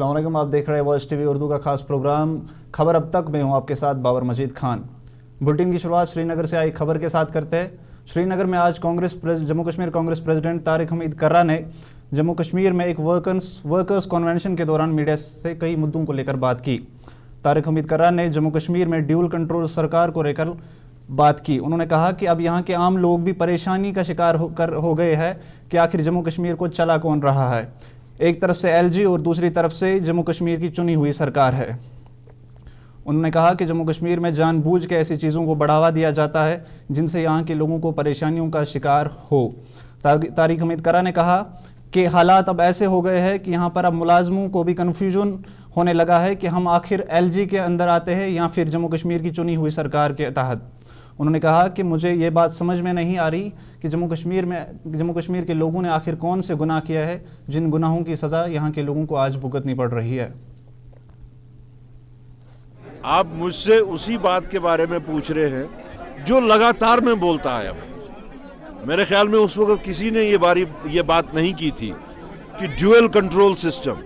अस्सलाम वालेकुम, आप देख रहे हैं वॉइस टीवी उर्दू का खास प्रोग्राम खबर अब तक में हूं आपके साथ बाबर मजीद खान। बुलेटिन की शुरुआत श्रीनगर से आई खबर के साथ करते हैं। श्रीनगर में आज जम्मू कश्मीर कांग्रेस प्रेसिडेंट तारिक हमीद कर्रा ने जम्मू कश्मीर में एक वर्कर्स कन्वेंशन के दौरान मीडिया से कई मुद्दों को लेकर बात की। तारिक हमीद कर्रा ने जम्मू कश्मीर में ड्यूल कंट्रोल सरकार को लेकर बात की। उन्होंने कहा कि अब यहाँ के आम लोग भी परेशानी का शिकार हो गए हैं कि आखिर जम्मू कश्मीर को चला कौन रहा है। एक तरफ से एलजी और दूसरी तरफ से जम्मू कश्मीर की चुनी हुई सरकार है। उन्होंने कहा कि जम्मू कश्मीर में जानबूझ के ऐसी चीज़ों को बढ़ावा दिया जाता है जिनसे यहाँ के लोगों को परेशानियों का शिकार हो। तारिक हमीद कर्रा ने कहा कि हालात अब ऐसे हो गए हैं कि यहाँ पर अब मुलाजमों को भी कन्फ्यूजन होने लगा है कि हम आखिर एलजी के अंदर आते हैं या फिर जम्मू कश्मीर की चुनी हुई सरकार के तहत। उन्होंने कहा कि मुझे ये बात समझ में नहीं आ रही कि जम्मू कश्मीर के लोगों ने आखिर कौन से गुनाह किया है जिन गुनाहों की सज़ा यहाँ के लोगों को आज भुगतनी पड़ रही है। आप मुझसे उसी बात के बारे में पूछ रहे हैं जो लगातार मैं बोलता आया हूं। मेरे ख्याल में उस वक्त किसी ने ये बात नहीं की थी कि ड्यूअल कंट्रोल सिस्टम।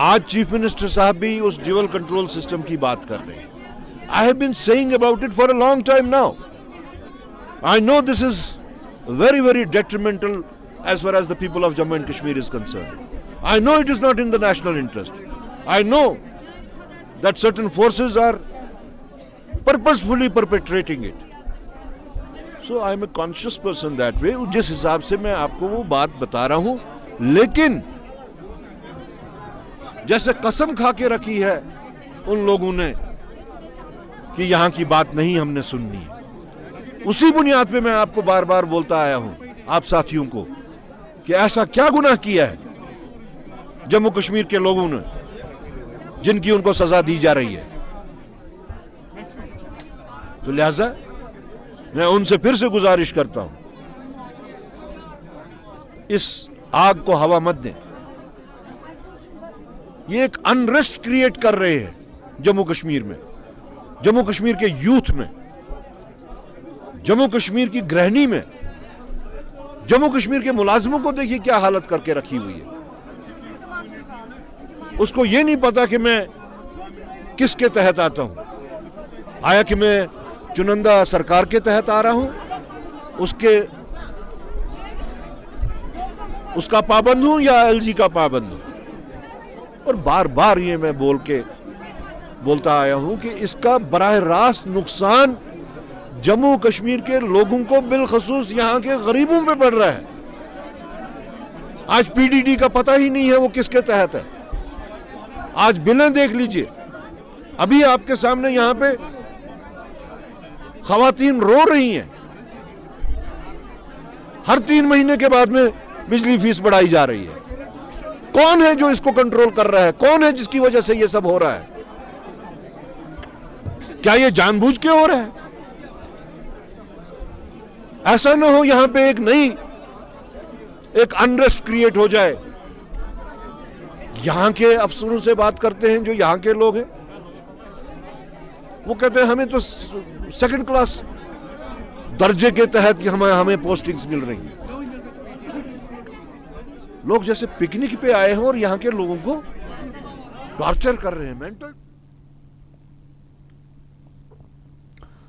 आज चीफ मिनिस्टर साहब भी उस ड्यूअल कंट्रोल सिस्टम की बात कर रहे हैं। I have been saying about it for a long time now. I know this is very, very detrimental as far as the people of Jammu and Kashmir is concerned. I know it is not in the national interest. I know that certain forces are purposefully perpetrating it. So I am a conscious person that way. जिस हिसाब से मैं आपको वो बात बता रहा हूं, लेकिन जैसे कसम खा के रखी है उन लोगों ने कि यहां की बात नहीं हमने सुननी है, उसी बुनियाद पे मैं आपको बार बार बोलता आया हूं, आप साथियों को, कि ऐसा क्या गुनाह किया है जम्मू कश्मीर के लोगों ने जिनकी उनको सजा दी जा रही है। तो लिहाजा मैं उनसे फिर से गुजारिश करता हूं, इस आग को हवा मत दें। ये एक अनरेस्ट क्रिएट कर रहे हैं जम्मू कश्मीर में, जम्मू कश्मीर के यूथ में, जम्मू कश्मीर की गृहिणी में, जम्मू कश्मीर के मुलाजिमों को देखिए क्या हालत करके रखी हुई है। उसको ये नहीं पता कि मैं किसके तहत आता हूं, आया कि मैं चुनिंदा सरकार के तहत आ रहा हूं, उसका पाबंद हूं या एलजी का पाबंद हूं। और बार बार ये मैं बोलता आया हूं कि इसका बराह रास्त नुकसान जम्मू कश्मीर के लोगों को, बिलखसूस यहां के गरीबों पे पड़ रहा है। आज पीडीडी का पता ही नहीं है वो किसके तहत है। आज बिलें देख लीजिए, अभी आपके सामने यहां पे खवातीन रो रही हैं। हर 3 महीने के बाद में बिजली फीस बढ़ाई जा रही है। कौन है जो इसको कंट्रोल कर रहा है? कौन है जिसकी वजह से ये सब हो रहा है? क्या ये जानबूझ के हो रहा है? ऐसा ना हो यहां पे एक अनरेस्ट क्रिएट हो जाए। यहां के अफसरों से बात करते हैं जो यहां के लोग हैं, वो कहते हैं हमें तो 2nd क्लास दर्जे के तहत हमें पोस्टिंग्स मिल रही हैं। लोग जैसे पिकनिक पे आए हैं और यहां के लोगों को टॉर्चर कर रहे हैं, मेंटल।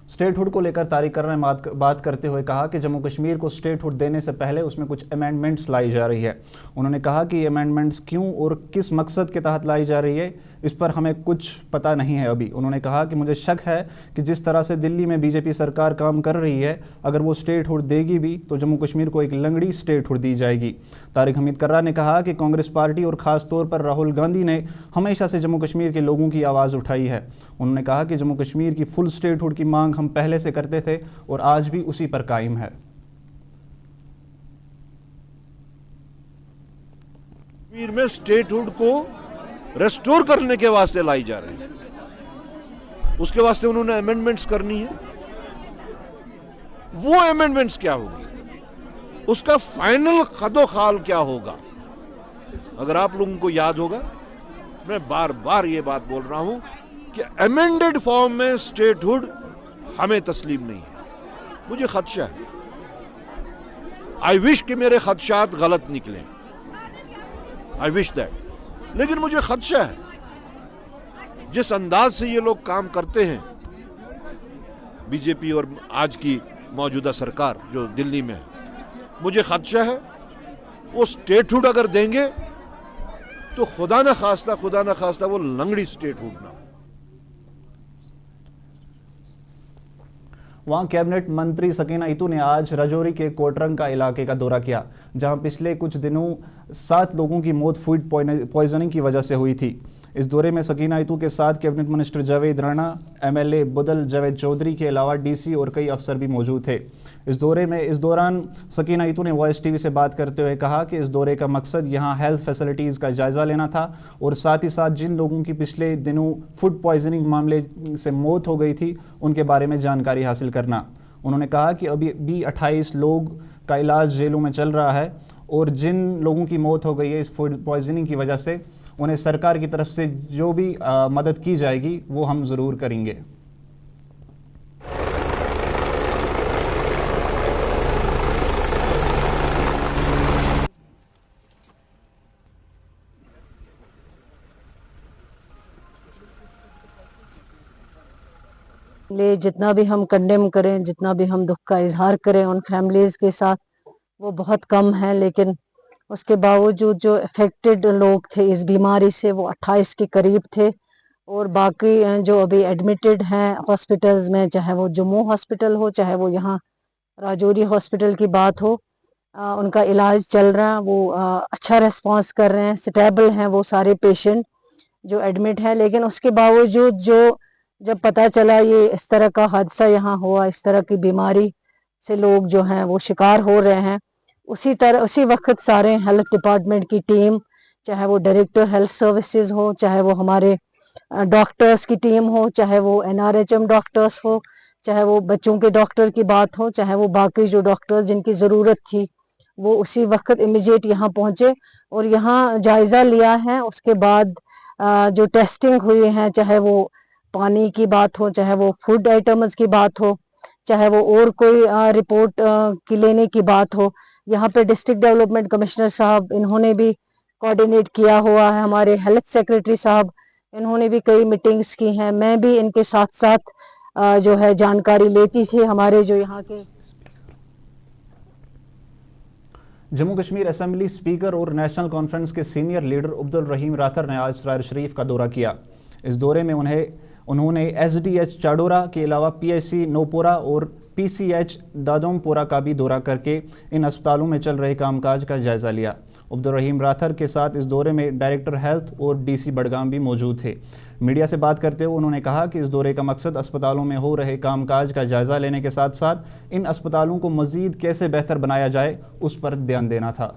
स्टेटहुड को लेकर तारिक कर्रा ने बात करते हुए कहा कि जम्मू कश्मीर को स्टेटहुड देने से पहले उसमें कुछ अमेंडमेंट्स लाई जा रही है। उन्होंने कहा कि ये अमेंडमेंट्स क्यों और किस मकसद के तहत लाई जा रही है इस पर हमें कुछ पता नहीं है अभी। उन्होंने कहा कि मुझे शक है कि जिस तरह से दिल्ली में बीजेपी सरकार काम कर रही है, अगर वो स्टेटहुड देगी भी तो जम्मू कश्मीर को एक लंगड़ी स्टेटहुड दी जाएगी। तारिक हमीद कर्रा ने कहा कि कांग्रेस पार्टी और ख़ास तौर पर राहुल गांधी ने हमेशा से जम्मू कश्मीर के लोगों की आवाज़ उठाई है। उन्होंने कहा कि जम्मू कश्मीर की फुल स्टेटहुड की मांग हम पहले से करते थे और आज भी उसी पर कायम है। कश्मीर में स्टेटहुड को रेस्टोर करने के वास्ते लाई जा रही है, उसके वास्ते उन्होंने अमेंडमेंट्स करनी है। वो अमेंडमेंट्स क्या होगी, उसका फाइनल खदोखाल क्या होगा? अगर आप लोगों को याद होगा, मैं बार बार ये बात बोल रहा हूं कि अमेंडेड फॉर्म में स्टेटहुड हमें तस्लीम नहीं है। मुझे खदशा है, आई विश कि मेरे खदशात गलत निकले, आई विश दैट, लेकिन मुझे खदशा है जिस अंदाज से ये लोग काम करते हैं, बीजेपी और आज की मौजूदा सरकार जो दिल्ली में है, मुझे खदशा है वो स्टेटहुड अगर देंगे तो खुदा न खास्ता वो लंगड़ी स्टेटहुड ना। वहां कैबिनेट मंत्री सकीना इतू ने आज राजौरी के कोटरंगा इलाके का दौरा किया, जहां पिछले कुछ दिनों 7 लोगों की मौत फूड पॉइजनिंग की वजह से हुई थी। इस दौरे में सकीना इतू के साथ cabinet minister Javed Rana, MLA Budhal Javed Chaudhary के अलावा डीसी और कई अफसर भी मौजूद थे। इस दौरान सकीना इतू ने वॉइस टीवी से बात करते हुए कहा कि इस दौरे का मकसद यहां हेल्थ फैसिलिटीज़ का जायज़ा लेना था और साथ ही साथ जिन लोगों की पिछले दिनों फूड पॉइजनिंग मामले से मौत हो गई थी उनके बारे में जानकारी हासिल करना। उन्होंने कहा कि अभी भी 28 लोग का इलाज जेलों में चल रहा है और जिन लोगों की मौत हो गई है इस फूड पॉइजनिंग की वजह से, उन्हें सरकार की तरफ से जो भी मदद की जाएगी वो हम ज़रूर करेंगे। ले जितना भी हम कंडेम करें, जितना भी हम दुख का इजहार करें उन फैमिलीज के साथ, वो बहुत कम है। लेकिन उसके बावजूद जो अफेक्टेड लोग थे इस बीमारी से वो 28 के करीब थे और बाकी जो अभी एडमिटेड हैं हॉस्पिटल्स में, चाहे वो जम्मू हॉस्पिटल हो चाहे वो यहाँ राजौरी हॉस्पिटल की बात हो, उनका इलाज चल रहा है। वो अच्छा रिस्पांस कर रहे हैं, स्टेबल हैं वो सारे पेशेंट जो एडमिट हैं। लेकिन उसके बावजूद जब पता चला ये इस तरह का हादसा यहाँ हुआ, इस तरह की बीमारी से लोग जो हैं वो शिकार हो रहे हैं, उसी वक्त सारे हेल्थ डिपार्टमेंट की टीम, चाहे वो डायरेक्टर हेल्थ सर्विसेज हो, चाहे वो हमारे डॉक्टर्स की टीम हो, चाहे वो एनआरएचएम डॉक्टर्स हो, चाहे वो बच्चों के डॉक्टर की बात हो, चाहे वो बाकी जो डॉक्टर्स जिनकी ज़रूरत थी, वो उसी वक्त इमीडिएट यहाँ पहुँचे और यहाँ जायज़ा लिया है। उसके बाद जो टेस्टिंग हुई है, चाहे वो पानी की बात हो, चाहे वो फूड आइटम्स की बात हो, चाहे वो और कोई रिपोर्ट की लेने की बात हो, यहाँ पे डिस्ट्रिक्ट डेवलपमेंट कमिश्नर साहब इन्होंने भी कोऑर्डिनेट किया हुआ है, हमारे हेल्थ सेक्रेटरी साहब इन्होंने भी कई मीटिंग्स की हैं। मैं भी इनके साथ साथ जो है जानकारी लेती थी। हमारे जो यहाँ के जम्मू कश्मीर असेंबली स्पीकर और नेशनल कॉन्फ्रेंस के सीनियर लीडर अब्दुल रहीम राथर ने आज सरार शरीफ का दौरा किया। इस दौरे में उन्होंने एसडीएच चाडोरा के अलावा पीएचसी नौपोरा और पीसीएच दादोमपोरा का भी दौरा करके इन अस्पतालों में चल रहे कामकाज का जायज़ा लिया। अब्दुल रहीम राथर के साथ इस दौरे में डायरेक्टर हेल्थ और डीसी बडगाम भी मौजूद थे। मीडिया से बात करते हुए उन्होंने कहा कि इस दौरे का मकसद अस्पतालों में हो रहे कामकाज का जायज़ा लेने के साथ साथ इन अस्पतालों को मज़ीद कैसे बेहतर बनाया जाए उस पर ध्यान देना था।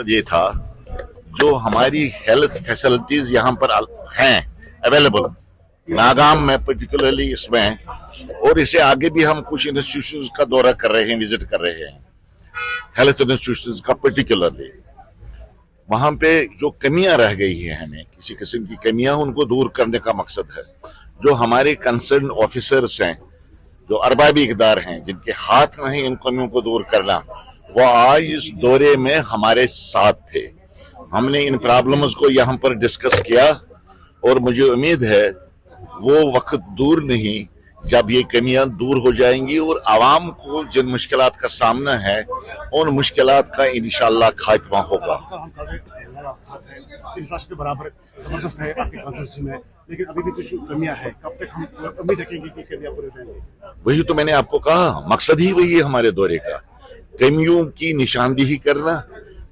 ये था जो हमारी हेल्थ फैसिलिटीज यहाँ पर हैं अवेलेबल नागाम में पर्टिकुलरली इसमें, और इसे आगे भी हम कुछ इंस्टीट्यूशंस का दौरा कर रहे हैं, विजिट कर रहे हैं हेल्थ इंस्टीट्यूशंस का पर्टिकुलरली। वहां पे जो कमियां रह गई है, हमें किसी किस्म की कमियां, उनको दूर करने का मकसद है। जो हमारे कंसर्न ऑफिसर्स हैं, जो अरबाबी इक़दार हैं, जिनके हाथ में है इन कमियों को दूर करना, वो आज इस दौरे में हमारे साथ थे। हमने इन प्रॉब्लम्स को यहाँ पर डिस्कस किया और मुझे उम्मीद है वो वक्त दूर नहीं जब ये कमियां दूर हो जाएंगी और आवाम को जिन मुश्किलात का सामना है उन मुश्किलात का इंशाअल्लाह खात्मा होगा। इंफ्रास्ट्रक्चर बराबर जबरदस्त है आपकी कॉन्स्टिट्यूंसी में, लेकिन अभी भी कुछ कमियां है। कब तक हम उम्मीद रखेंगे कि कमियां पूरी होंगी? वही तो मैंने आपको कहा, मकसद ही वही है हमारे दौरे का, कमियों की निशानदेही करना।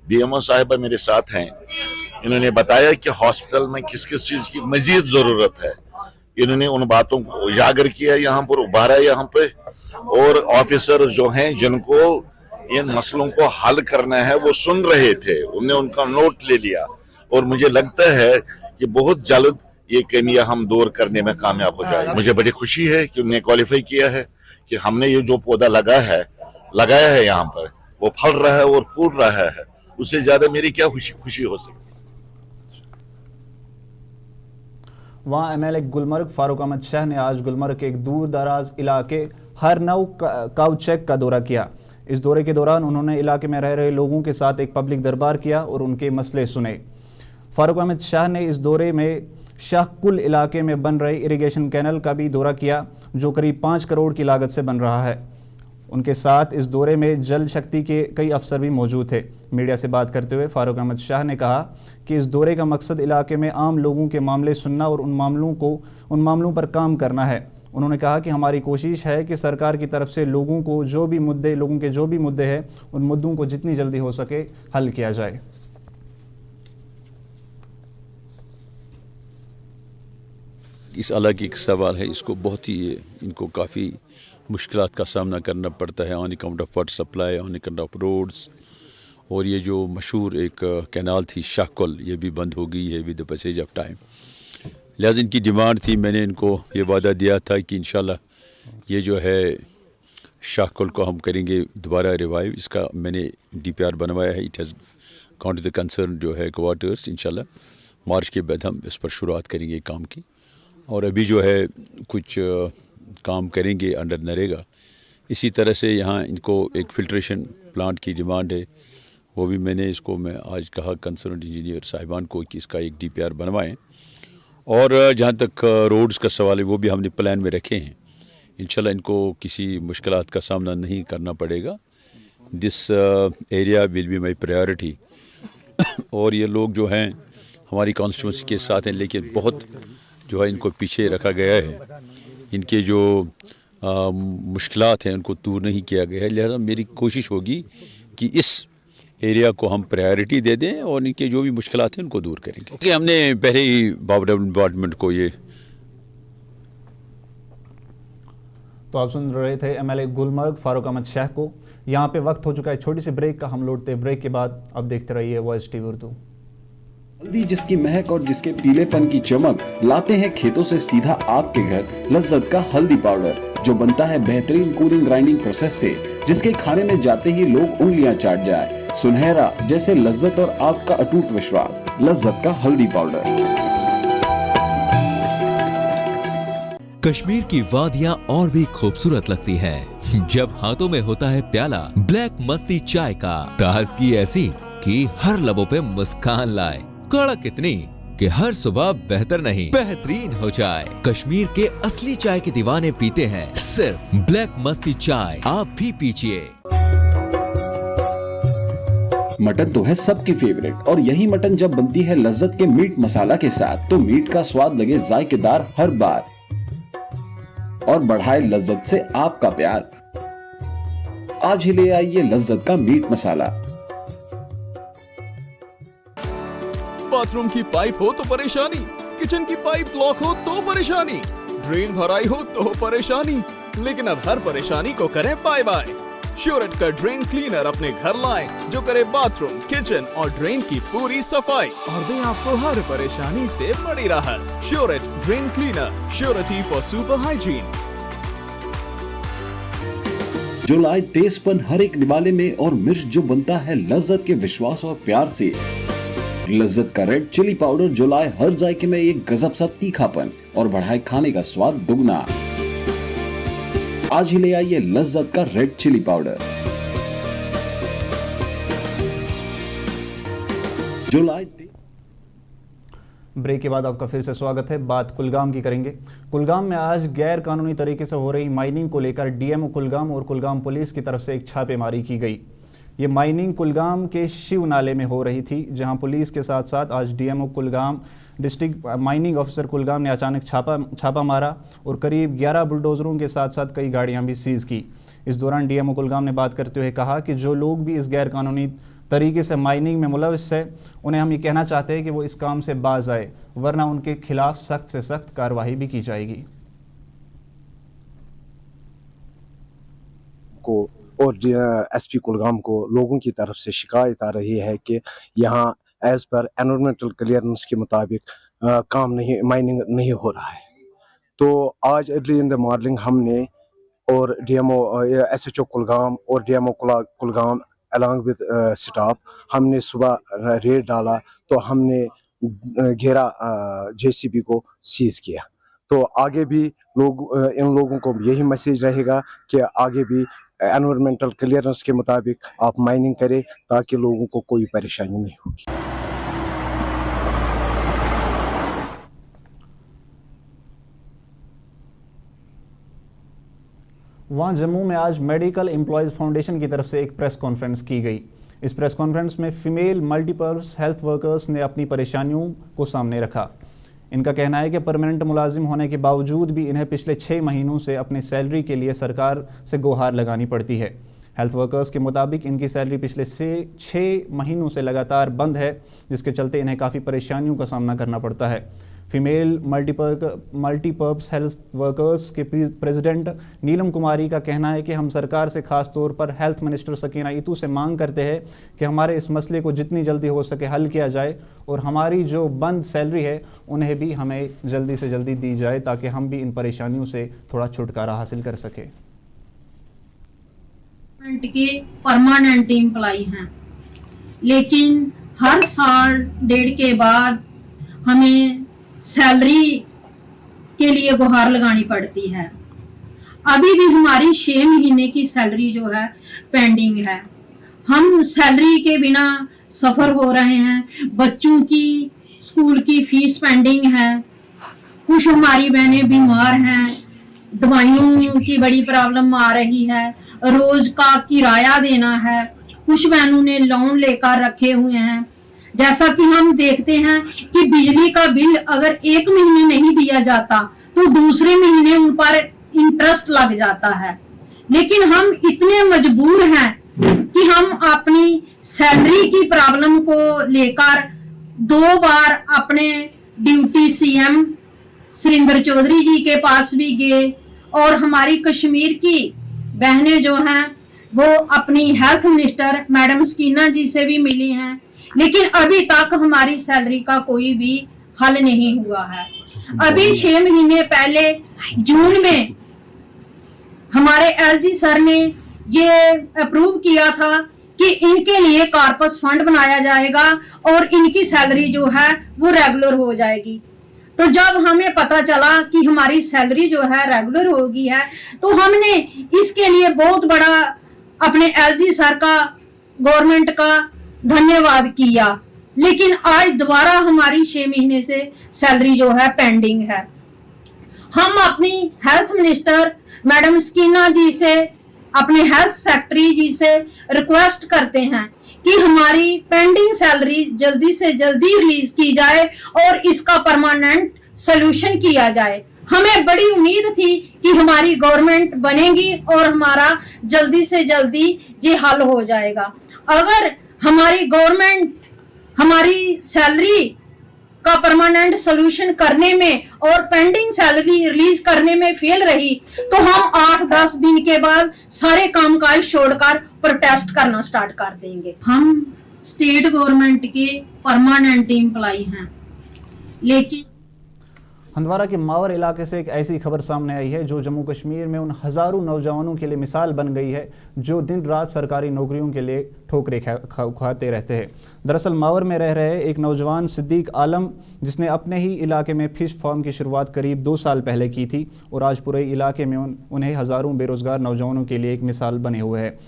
बीएमओ साहिबा मेरे साथ हैं, इन्होंने बताया कि हॉस्पिटल में किस किस चीज की मजीद जरूरत है। इन्होंने उन बातों को उजागर किया, यहाँ पर उभारा यहाँ पे, और ऑफिसर्स जो हैं जिनको इन मसलों को हल करना है वो सुन रहे थे, उन्होंने उनका नोट ले लिया और मुझे लगता है कि बहुत जल्द ये कमियां हम दूर करने में कामयाब हो जाएंगे। मुझे बड़ी खुशी है कि उन्होंने क्वालिफाई किया है कि हमने ये जो पौधा लगाया है यहाँ पर, वो फल रहा है और फूल रहा है। उससे ज्यादा मेरी क्या खुशी हो सकती। वहाँ एमएलए गुलमर्ग फारूक अहमद शाह ने आज गुलमर्ग के एक दूर दराज इलाके हरनऊ काउ चेक का दौरा किया। इस दौरे के दौरान उन्होंने इलाके में रह रहे लोगों के साथ एक पब्लिक दरबार किया और उनके मसले सुने। फारूक अहमद शाह ने इस दौरे में शाहकुल इलाके में बन रहे इरिगेशन कैनल का भी दौरा किया, जो करीब 5 करोड़ की लागत से बन रहा है। उनके साथ इस दौरे में जल शक्ति के कई अफसर भी मौजूद थे। मीडिया से बात करते हुए फारूक अहमद शाह ने कहा कि इस दौरे का मकसद इलाके में आम लोगों के मामले सुनना और उन मामलों पर काम करना है। उन्होंने कहा कि हमारी कोशिश है कि सरकार की तरफ से लोगों के जो भी मुद्दे हैं उन मुद्दों को जितनी जल्दी हो सके हल किया जाए। इस अलग एक सवाल है, इसको बहुत ही इनको काफ़ी मुश्किलात का सामना करना पड़ता है on account of water supply, on account of roads. और ये जो मशहूर एक कैनाल थी शाहकुल, ये भी बंद हो गई है with the passage of time. लिहाजा इनकी डिमांड थी, मैंने इनको ये वादा दिया था कि इंशाल्लाह ये जो है शाहकुल को हम करेंगे दोबारा रिवाइव। इसका मैंने DPR बनवाया है, it has gone to the concern जो है क्वार्टर्स। इंशाल्लाह मार्च के बाद हम इस पर शुरुआत करेंगे काम की। और अभी जो है कुछ काम करेंगे अंडर नरेगा। इसी तरह से यहाँ इनको एक फ़िल्ट्रेशन प्लांट की डिमांड है, वो भी मैं आज कहा कंसर्न इंजीनियर साहिबान को कि इसका एक DPR बनवाएं। और जहाँ तक रोड्स का सवाल है वो भी हमने प्लान में रखे हैं। इंशाल्लाह इनको किसी मुश्किलात का सामना नहीं करना पड़ेगा। This area will be my priority. और ये लोग जो हैं हमारी कॉन्स्टिट्यूंसी के साथ हैं, लेकिन बहुत जो है इनको पीछे रखा गया है। इनके जो मुश्किलात हैं उनको दूर नहीं किया गया है। लिहाजा मेरी कोशिश होगी कि इस एरिया को हम प्रायोरिटी दे दें और इनके जो भी मुश्किलात हैं उनको दूर करेंगे। कि हमने पहले ही पावर डिपार्टमेंट को ये। तो आप सुन रहे थे MLA गुलमर्ग फारूक अहमद शाह को। यहाँ पे वक्त हो चुका है छोटी सी ब्रेक का, हम लौटते हैं ब्रेक के बाद। अब देखते रहिए वॉइस TV उर्दू। हल्दी जिसकी महक और जिसके पीलेपन की चमक लाते हैं खेतों से सीधा आपके घर लज्जत का हल्दी पाउडर, जो बनता है बेहतरीन कूलिंग ग्राइंडिंग प्रोसेस से, जिसके खाने में जाते ही लोग उंगलियां चाट जाए। सुनहरा जैसे लज्जत और आपका अटूट विश्वास, लज्जत का हल्दी पाउडर। कश्मीर की वादियां और भी खूबसूरत लगती हैं जब हाथों में होता है प्याला ब्लैक मस्ती चाय का। ताजगी ऐसी कि हर लबों पे मुस्कान लाए, कड़क इतनी कि हर सुबह बेहतर नहीं बेहतरीन हो जाए। कश्मीर के असली चाय के दीवाने पीते हैं सिर्फ ब्लैक मस्ती चाय, आप भी पीजिए। मटन तो है सबकी फेवरेट, और यही मटन जब बनती है लज्जत के मीट मसाला के साथ, तो मीट का स्वाद लगे जायकेदार हर बार और बढ़ाए लज्जत से आपका प्यार। आज ही ले आइए लज्जत का मीट मसाला। बाथरूम की पाइप हो तो परेशानी, किचन की पाइप ब्लॉक हो तो परेशानी, ड्रेन भराई हो तो परेशानी, लेकिन अब हर परेशानी को करें बाय बाय। श्योरेट का ड्रेन क्लीनर अपने घर लाएं, जो करे बाथरूम, किचन और ड्रेन की पूरी सफाई और दे आपको हर परेशानी से बड़ी राहत। श्योरेट drain cleaner, surety for super hygiene. जो लाए तेजपन हर एक निवाले में और मिर्च जो बनता है लज्जत के विश्वास और प्यार से। लज्जत का रेड चिली पाउडर जो लाए हर जायके में एक गजब सा तीखापन और बढ़ाए खाने का स्वाद दुगना। आज ही ले आइए लज्जत का रेड चिली पाउडर जो लाए। ब्रेक के बाद आपका फिर से स्वागत है। बात कुलगाम की करेंगे। कुलगाम में आज गैर कानूनी तरीके से हो रही माइनिंग को लेकर DMO कुलगाम और कुलगाम पुलिस की तरफ से एक छापेमारी की गई। ये माइनिंग कुलगाम के शिव नाले में हो रही थी, जहां पुलिस के साथ साथ आज DMO Kulgam district mining officer Kulgam ने अचानक छापा मारा और करीब 11 बुलडोजरों के साथ साथ कई गाड़ियां भी सीज की। इस दौरान DMO कुलगाम ने बात करते हुए कहा कि जो लोग भी इस गैर कानूनी तरीके से माइनिंग में मुलविस है, उन्हें हम ये कहना चाहते हैं कि वो इस काम से बाज आए, वरना उनके खिलाफ सख्त से सख्त कार्रवाई भी की जाएगी। और SP कुलगाम को लोगों की तरफ से शिकायत आ रही है कि यहाँ एज पर एनवायरमेंटल क्लियरेंस के मुताबिक काम नहीं, माइनिंग नहीं हो रहा है। तो आज अर्ली इन द मॉर्निंग हमने और DMO SHO कुलगाम और DMO Kulgam along with staff हमने सुबह रेड डाला, तो हमने घेरा JCB को सीज किया। तो आगे भी इन लोगों को यही मैसेज रहेगा कि आगे भी एनवायरमेंटल क्लियरेंस के मुताबिक आप माइनिंग करें ताकि लोगों को कोई परेशानी नहीं होगी। वहाँ जम्मू में आज मेडिकल एम्प्लॉयज़ फाउंडेशन की तरफ से एक प्रेस कॉन्फ्रेंस की गई। इस प्रेस कॉन्फ्रेंस में फीमेल मल्टीपर्पस हेल्थ वर्कर्स ने अपनी परेशानियों को सामने रखा। इनका कहना है कि परमानेंट मुलाजिम होने के बावजूद भी इन्हें पिछले 6 महीनों से अपनी सैलरी के लिए सरकार से गुहार लगानी पड़ती है। हेल्थ वर्कर्स के मुताबिक इनकी सैलरी पिछले 6 महीनों से लगातार बंद है, जिसके चलते इन्हें काफ़ी परेशानियों का सामना करना पड़ता है। फीमेल मल्टीपर्पस हेल्थ वर्कर्स के प्रेसिडेंट नीलम कुमारी का कहना है कि हम सरकार से खास तौर पर हेल्थ मिनिस्टर सकीना इतू से मांग करते हैं कि हमारे इस मसले को जितनी जल्दी हो सके हल किया जाए और हमारी जो बंद सैलरी है उन्हें भी हमें जल्दी से जल्दी दी जाए ताकि हम भी इन परेशानियों से थोड़ा छुटकारा हासिल कर सकें। के परमानेंट एम्प्लॉय हैं, लेकिन हर साल डेढ़ के बाद हमें सैलरी के लिए गुहार लगानी पड़ती है। अभी भी हमारी 6 महीने की सैलरी जो है पेंडिंग है। हम सैलरी के बिना सफर हो रहे हैं। बच्चों की स्कूल की फीस पेंडिंग है। कुछ हमारी बहनें बीमार हैं, दवाइयों की बड़ी प्रॉब्लम आ रही है, रोज का किराया देना है। कुछ बहनों ने लोन लेकर रखे हुए हैं। जैसा कि हम देखते हैं कि बिजली का बिल अगर 1 महीने नहीं दिया जाता तो दूसरे महीने उन पर इंटरेस्ट लग जाता है। लेकिन हम इतने मजबूर हैं कि हम अपनी सैलरी की प्रॉब्लम को लेकर 2 बार अपने डिप्टी सीएम सुरेंद्र चौधरी जी के पास भी गए और हमारी कश्मीर की बहनें जो हैं वो अपनी हेल्थ मिनिस्टर मैडम सकीना जी से भी मिली हैं, लेकिन अभी तक हमारी सैलरी का कोई भी हल नहीं हुआ है। अभी 6 महीने पहले जून में हमारे एलजी सर ने ये अप्रूव किया था कि इनके लिए कॉर्पस फंड बनाया जाएगा और इनकी सैलरी जो है वो रेगुलर हो जाएगी। तो जब हमें पता चला कि हमारी सैलरी जो है रेगुलर हो गई है तो हमने इसके लिए बहुत बड़ा अपने एलजी सर का, गवर्नमेंट का धन्यवाद किया। लेकिन आज दोबारा हमारी 6 महीने से सैलरी जो है पेंडिंग है। हम अपनी हेल्थ मिनिस्टर मैडम सकीना जी से, अपने हेल्थ सेक्रेटरी जी से रिक्वेस्ट करते हैं कि हमारी पेंडिंग सैलरी जल्दी से जल्दी रिलीज की जाए और इसका परमानेंट सोल्यूशन किया जाए। हमें बड़ी उम्मीद थी कि हमारी गवर्नमेंट बनेगी और हमारा जल्दी से जल्दी ये हल हो जाएगा। अगर हमारी गवर्नमेंट हमारी सैलरी का परमानेंट सोल्यूशन करने में और पेंडिंग सैलरी रिलीज करने में फेल रही तो हम 8-10 दिन के बाद सारे कामकाज छोड़कर प्रोटेस्ट करना स्टार्ट कर देंगे। हम स्टेट गवर्नमेंट के परमानेंट एम्प्लॉय हैं, लेकिन हंदवारा के मावर इलाके से एक ऐसी खबर सामने आई है जो जम्मू कश्मीर में उन हज़ारों नौजवानों के लिए मिसाल बन गई है जो दिन रात सरकारी नौकरियों के लिए ठोकरें खाते रहते हैं। दरअसल मावर में रह रहे एक नौजवान सिद्दीक आलम, जिसने अपने ही इलाके में फिश फार्म की शुरुआत करीब 2 साल पहले की थी और आज पूरे इलाके में उन्हें हज़ारों बेरोज़गार नौजवानों के लिए एक मिसाल बने हुए हैं,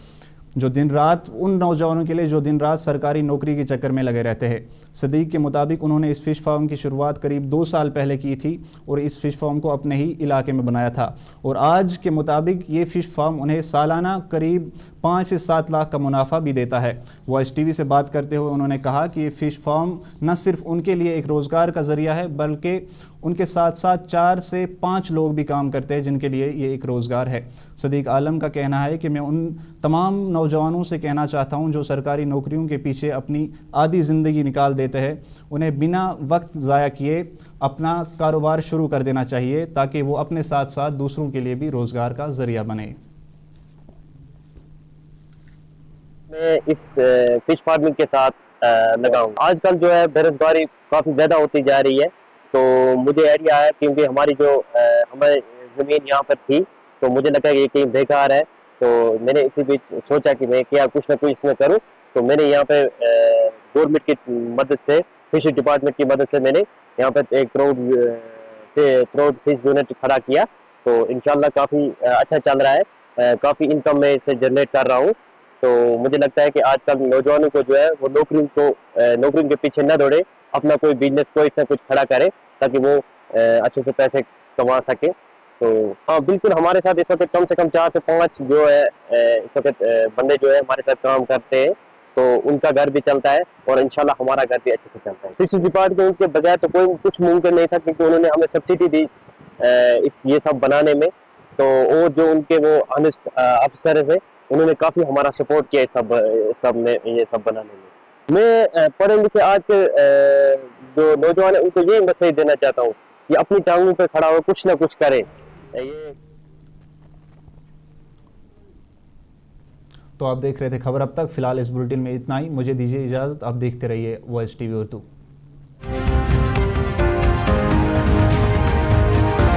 जो दिन रात उन नौजवानों के लिए जो दिन रात सरकारी नौकरी के चक्कर में लगे रहते हैं। सदीक के मुताबिक उन्होंने इस फिश फार्म की शुरुआत करीब 2 साल पहले की थी और इस फिश फार्म को अपने ही इलाके में बनाया था और आज के मुताबिक ये फिश फार्म उन्हें सालाना करीब 5 से 7 लाख का मुनाफा भी देता है। वॉइस टीवी से बात करते हुए उन्होंने कहा कि ये फिश फार्म न सिर्फ उनके लिए एक रोज़गार का ज़रिया है बल्कि उनके साथ साथ 4 से 5 लोग भी काम करते हैं जिनके लिए ये एक रोज़गार है। सदीक आलम का कहना है कि मैं उन तमाम नौजवानों से कहना चाहता हूं जो सरकारी नौकरियों के पीछे अपनी आधी ज़िंदगी निकाल देते हैं, उन्हें बिना वक्त ज़ाया किए अपना कारोबार शुरू कर देना चाहिए ताकि वो अपने साथ साथ दूसरों के लिए भी रोज़गार का ज़रिया बने। मैं इस फिश फार्मिंग के साथ लगा हूँ। आजकल जो है बेरोजगारी काफ़ी ज़्यादा होती जा रही है, तो मुझे आइडिया है क्योंकि हमारी जो हमारी ज़मीन यहाँ पर थी तो मुझे लगा कि ये कहीं बेकार है, तो मैंने इसी बीच सोचा कि मैं क्या कुछ ना कुछ इसमें करूँ। तो मैंने यहाँ पे गवर्नमेंट की मदद से, फिशरी डिपार्टमेंट की मदद से मैंने यहाँ पर एक क्राउड फिश यूनिट खड़ा किया, तो इंशाल्लाह काफ़ी अच्छा चल रहा है काफ़ी इनकम में इससे जनरेट कर रहा हूँ। तो मुझे लगता है कि आजकल नौजवानों को जो है वो नौकरियों के पीछे न दौड़े, अपना कोई बिजनेस कोई ना कुछ खड़ा करे ताकि वो अच्छे से पैसे कमा सके। तो हाँ बिल्कुल, हमारे साथ इस वक्त कम से कम 4 से 5 जो है इस वक्त बंदे जो है हमारे साथ काम करते हैं, तो उनका घर भी चलता है और इंशाल्लाह हमारा घर भी अच्छे से चलता है। फिक्स डिपार्टमेंट के बगैर तो कोई कुछ मुमकिन नहीं था, क्योंकि उन्होंने हमें सब्सिडी दी ये सब बनाने में। तो और जो उनके वो अफसर है उन्होंने काफ़ी हमारा सपोर्ट किया ये सब बनाने में। मैं पढ़े लिखे आज के जो नौजवान है उनको यही मैसेज देना चाहता हूँ कि अपनी टांगों पे खड़ा हो, कुछ ना कुछ करें। ये तो आप देख रहे थे खबर अब तक। फिलहाल इस बुलेटिन में इतना ही। मुझे दीजिए इजाज़त। आप देखते रहिए वॉइस टीवी उर्दू।